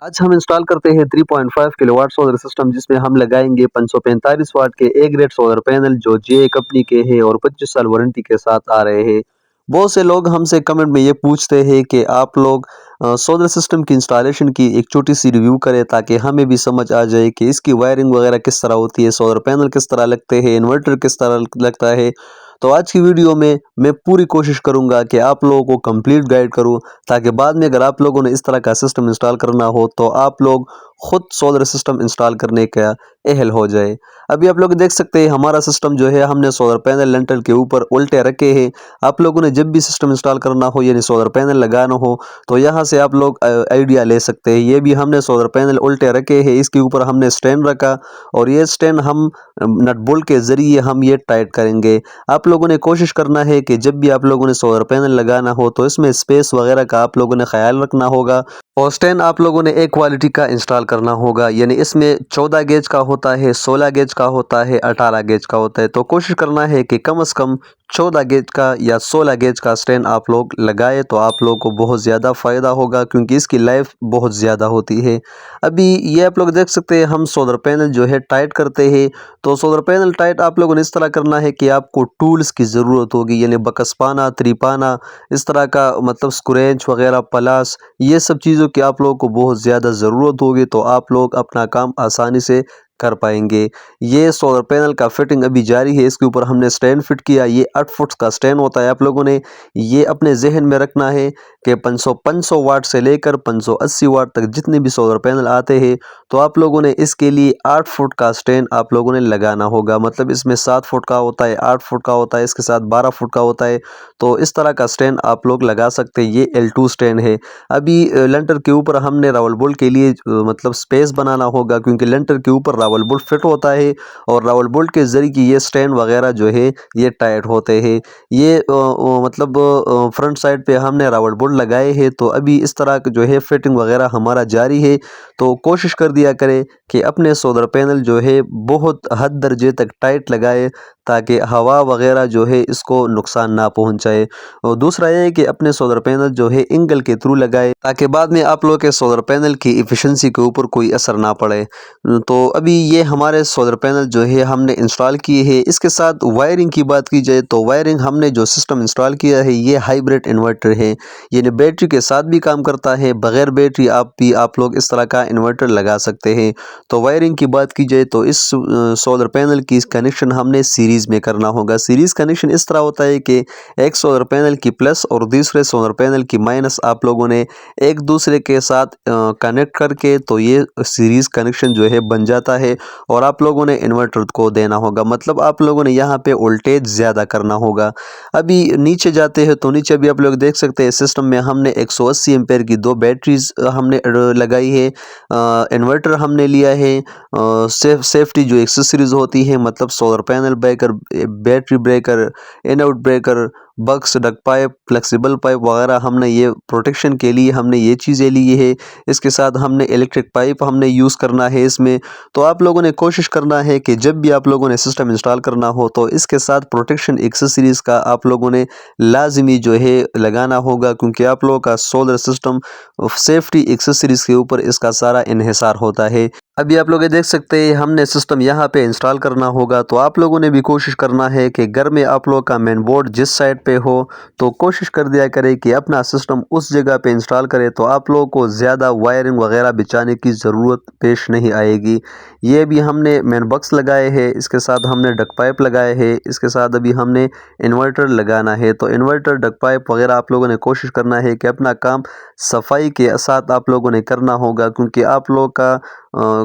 आज हम इंस्टॉल करते हैं 3.5 किलोवाट सोलर सिस्टम जिसमें हम लगाएंगे 545 वाट के ए ग्रेड सोलर पैनल जो जे कंपनी के हैं और 25 साल वारंटी के साथ आ रहे हैं। बहुत से लोग हमसे कमेंट में ये पूछते हैं कि आप लोग सोलर सिस्टम की इंस्टॉलेशन की एक छोटी सी रिव्यू करें ताकि हमें भी समझ आ जाए कि इसकी वायरिंग वगैरह किस तरह होती है, सोलर पैनल किस तरह लगते हैं, इन्वर्टर किस तरह लगता है। तो आज की वीडियो में मैं पूरी कोशिश करूंगा कि आप लोगों को कंप्लीट गाइड करूं ताकि बाद में अगर आप लोगों ने इस तरह का सिस्टम इंस्टॉल करना हो तो आप लोग खुद सोलर सिस्टम इंस्टॉल करने का एहल हो जाए। अभी आप लोग देख सकते हैं हमारा सिस्टम जो है हमने सोलर पैनल लेंटर के ऊपर उल्टे रखे हैं। आप लोगों ने जब भी सिस्टम इंस्टॉल करना हो यानी सोलर पैनल लगाना हो तो यहाँ से आप लोग आइडिया ले सकते हैं। ये भी हमने सोलर पैनल उल्टे रखे हैं, इसके ऊपर हमने स्टैंड रखा और ये स्टैंड हम नट बोल्ट के ज़रिए हम ये टाइट करेंगे। आप लोगों ने कोशिश करना है कि जब भी आप लोगों ने सोलर पैनल लगाना हो तो इसमें स्पेस वगैरह का आप लोगों ने ख्याल रखना होगा और स्टैंड आप लोगों ने एक क्वालिटी का इंस्टॉल करना होगा, यानी इसमें 14 गेज का होता है, 16 गेज का होता है, 18 गेज का होता है। तो कोशिश करना है कि कम से कम 14 गेज का या 16 गेज का स्टैंड आप लोग लगाए तो आप लोगों को बहुत ज़्यादा फ़ायदा होगा क्योंकि इसकी लाइफ बहुत ज़्यादा होती है। अभी ये आप लोग देख सकते हैं हम सोलर पैनल जो है टाइट करते हैं। तो सोलर पैनल टाइट आप लोगों ने इस तरह करना है कि आपको टूल्स की ज़रूरत होगी, यानी बकसपाना, त्रिपाना, इस तरह का मतलब स्क्रेंच वगैरह, प्लास, ये सब चीज़ों की आप लोगों को बहुत ज़्यादा ज़रूरत होगी तो आप लोग अपना काम आसानी से कर पाएंगे। ये सोलर पैनल का फिटिंग अभी जारी है, इसके ऊपर हमने स्टैंड फिट किया। ये 8 फुट का स्टैंड होता है। आप लोगों ने ये अपने जहन में रखना है कि 500 वाट से लेकर 580 वाट तक जितने भी सोलर पैनल आते हैं तो आप लोगों ने इसके लिए 8 फुट का स्टैंड आप लोगों ने लगाना होगा। मतलब इसमें 7 फुट का होता है, 8 फुट का होता है, इसके साथ 12 फुट का होता है। तो इस तरह का स्टैंड आप लोग लगा सकते हैं। ये L2 स्टैंड है। अभी लेंटर के ऊपर हमने रावल बोल्ट के लिए मतलब स्पेस बनाना होगा क्योंकि लेंटर के ऊपर रावल बोल्ट फिट होता है और रावल बोल्ट के ज़रिए ये स्टैंड वगैरह जो है ये टाइट होते हैं। ये मतलब फ्रंट साइड पे हमने रावल बोल्ट लगाए हैं। तो अभी इस तरह जो है फिटिंग वगैरह हमारा जारी है। तो कोशिश कर दिया करें कि अपने सोलर पैनल जो है बहुत हद दर्जे तक टाइट लगाए ताकि हवा वगैरह जो है इसको नुकसान ना पहुंचाए। और दूसरा ये है कि अपने सोलर पैनल जो है एंगल के थ्रू लगाए ताकि बाद में आप लोगों के सोलर पैनल की एफिशिएंसी के ऊपर कोई असर ना पड़े। तो अभी ये हमारे सोलर पैनल जो है हमने इंस्टॉल किए हैं। इसके साथ वायरिंग की बात की जाए तो वायरिंग हमने जो सिस्टम इंस्टॉल किया है ये हाइब्रिड इन्वर्टर है, यानी बैटरी के साथ भी काम करता है, बगैर बैटरी आप लोग इस तरह का इन्वर्टर लगा सकते हैं। तो वायरिंग की बात की जाए तो इस सोलर पैनल की कनेक्शन हमने सीरीज़ में करना होगा। सीरीज़ कनेक्शन इस तरह होता है कि एक सोलर पैनल की प्लस और दूसरे सोलर पैनल की माइनस आप लोगों ने एक दूसरे के साथ कनेक्ट करके तो ये सीरीज़ कनेक्शन जो है बन जाता है और आप लोगों ने इन्वर्टर को देना होगा। मतलब आप लोगों ने यहाँ पे वोल्टेज ज़्यादा करना होगा। अभी नीचे जाते हैं तो नीचे भी आप लोग देख सकते हैं सिस्टम में हमने 180 एम्पेयर की 2 बैटरीज हमने लगाई है। इन्वर्टर हमने लिया है। सेफ्टी जो एक्सेसरीज होती है मतलब solar panel breaker, battery breaker, in out breaker, boxes, duct pipe, flexible pipe वगैरह हमने ये प्रोटेक्शन के लिए हमने ये चीज़ें ली है। इसके साथ हमने इलेक्ट्रिक पाइप हमने यूज़ करना है इसमें। तो आप लोगों ने कोशिश करना है कि जब भी आप लोगों ने सिस्टम इंस्टॉल करना हो तो इसके साथ प्रोटेक्शन एक्सेसरीज़ का आप लोगों ने लाजमी जो है लगाना होगा क्योंकि आप लोगों का सोलर सिस्टम सेफ्टी एक्सेसरीज़ के ऊपर इसका सारा इन्हिसार होता है। अभी आप लोग ये देख सकते हैं हमने सिस्टम यहाँ पे इंस्टॉल करना होगा। तो आप लोगों ने भी कोशिश करना है कि घर में आप लोग का मेन बोर्ड जिस साइड पे हो तो कोशिश कर दिया करें कि अपना सिस्टम उस जगह पे इंस्टॉल करें तो आप लोगों को ज़्यादा वायरिंग वगैरह बिछाने की ज़रूरत पेश नहीं आएगी। ये भी हमने मेन बॉक्स लगाए हैं, इसके साथ हमने डक पाइप लगाए हैं, इसके साथ अभी हमने इन्वर्टर लगाना है। तो इन्वर्टर, डक पाइप वगैरह आप लोगों ने कोशिश करना है कि अपना काम सफाई के साथ आप लोगों ने करना होगा क्योंकि आप लोग का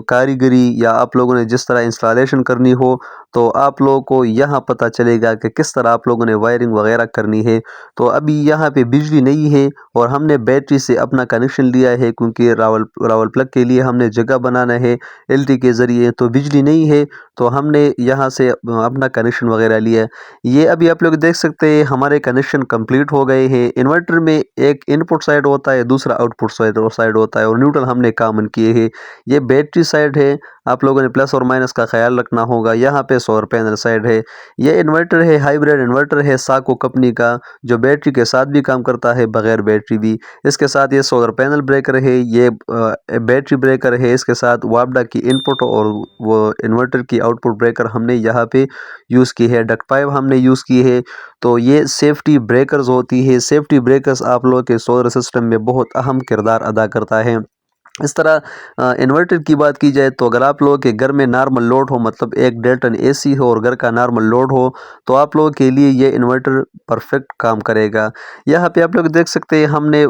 कारीगरी या आप लोगों ने जिस तरह इंस्टॉलेशन करनी हो तो आप लोगों को यहाँ पता चलेगा कि किस तरह आप लोगों ने वायरिंग वगैरह करनी है। तो अभी यहाँ पे बिजली नहीं है और हमने बैटरी से अपना कनेक्शन लिया है क्योंकि रावल प्लग के लिए हमने जगह बनाना है LT के ज़रिए। तो बिजली नहीं है तो हमने यहाँ से अपना कनेक्शन वगैरह लिया। ये अभी आप लोग देख सकते हैं हमारे कनेक्शन कंप्लीट हो गए हैं। इन्वर्टर में एक इनपुट साइड होता है, दूसरा आउटपुट साइड होता है और न्यूट्रल हमने कॉमन किए हैं। ये बैटरी साइड है। आप लोगों ने प्लस और माइनस का ख्याल रखना होगा। यहाँ पे सोलर पैनल साइड है। ये इन्वर्टर है, हाइब्रिड इन्वर्टर है साको कंपनी का, जो बैटरी के साथ भी काम करता है, बगैर बैटरी भी। इसके साथ ये सोलर पैनल ब्रेकर है, ये बैटरी ब्रेकर है। इसके साथ वापडा की इनपुट और वो इन्वर्टर की आउटपुट ब्रेकर हमने यहाँ पे यूज़ की है, डक्ट पाइप हमने यूज़ की है। तो ये सेफ्टी ब्रेकर्स होती है। सेफ्टी ब्रेकर्स आप लोगों के सोलर सिस्टम में बहुत अहम किरदार अदा करता है। इस तरह इन्वर्टर की बात की जाए तो अगर आप लोगों के घर में नॉर्मल लोड हो, मतलब 1.5 टन एसी हो और घर का नॉर्मल लोड हो, तो आप लोगों के लिए ये इन्वर्टर परफेक्ट काम करेगा। यहाँ पे आप लोग देख सकते हैं हमने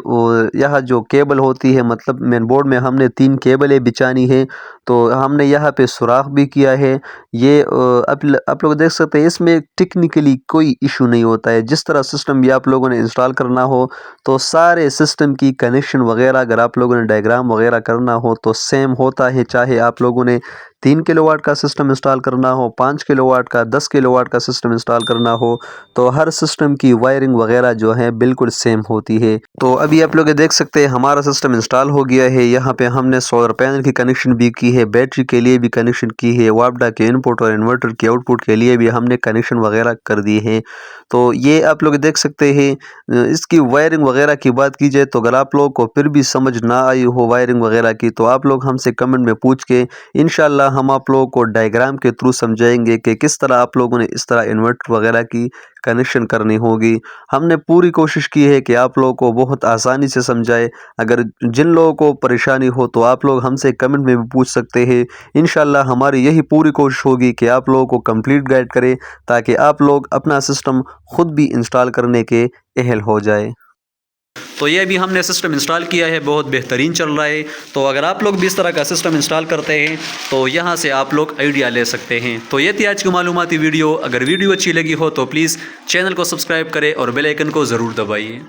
यहाँ जो केबल होती है, मतलब मेन बोर्ड में हमने 3 केबलें बिछानी है। तो हमने यहाँ पे सुराख भी किया है। ये आप लोग देख सकते हैं इसमें टेक्निकली कोई इशू नहीं होता है। जिस तरह सिस्टम ये आप लोगों ने इंस्टॉल करना हो, तो सारे सिस्टम की कनेक्शन वगैरह अगर आप लोगों ने डायग्राम वगैरह करना हो तो सेम होता है। चाहे आप लोगों ने 3 किलोवाट का सिस्टम इंस्टॉल करना हो, 5 किलोवाट का, 10 किलोवाट का सिस्टम इंस्टॉल करना हो, तो हर सिस्टम की वायरिंग वगैरह जो है बिल्कुल सेम होती है। तो अभी आप लोग देख सकते हैं हमारा सिस्टम इंस्टॉल हो गया है। यहाँ पे हमने सोलर पैनल की कनेक्शन भी की है, बैटरी के लिए भी कनेक्शन की है, वापडा के इनपुट और इन्वर्टर के आउटपुट के लिए भी हमने कनेक्शन वगैरह कर दिए हैं। तो ये आप लोग देख सकते हैं। इसकी वायरिंग वगैरह की बात की जाए तो अगर आप लोगों को फिर भी समझ ना आई हो वायरिंग वगैरह की, तो आप लोग हमसे कमेंट में पूछ के इंशाल्लाह हम आप लोगों को डायग्राम के थ्रू समझाएंगे कि किस तरह आप लोगों ने इस तरह इन्वर्टर वगैरह की कनेक्शन करनी होगी। हमने पूरी कोशिश की है कि आप लोगों को बहुत आसानी से समझाए। अगर जिन लोगों को परेशानी हो तो आप लोग हमसे कमेंट में भी पूछ सकते हैं। इंशाल्लाह हमारी यही पूरी कोशिश होगी कि आप लोगों को कंप्लीट गाइड करें, ताकि आप लोग अपना सिस्टम खुद भी इंस्टॉल करने के अहल हो जाए। तो ये भी हमने सिस्टम इंस्टॉल किया है, बहुत बेहतरीन चल रहा है। तो अगर आप लोग भी इस तरह का सिस्टम इंस्टॉल करते हैं तो यहाँ से आप लोग आइडिया ले सकते हैं। तो ये थी आज की मालूमाती वीडियो। अगर वीडियो अच्छी लगी हो तो प्लीज़ चैनल को सब्सक्राइब करें और बेल आइकन को ज़रूर दबाइए।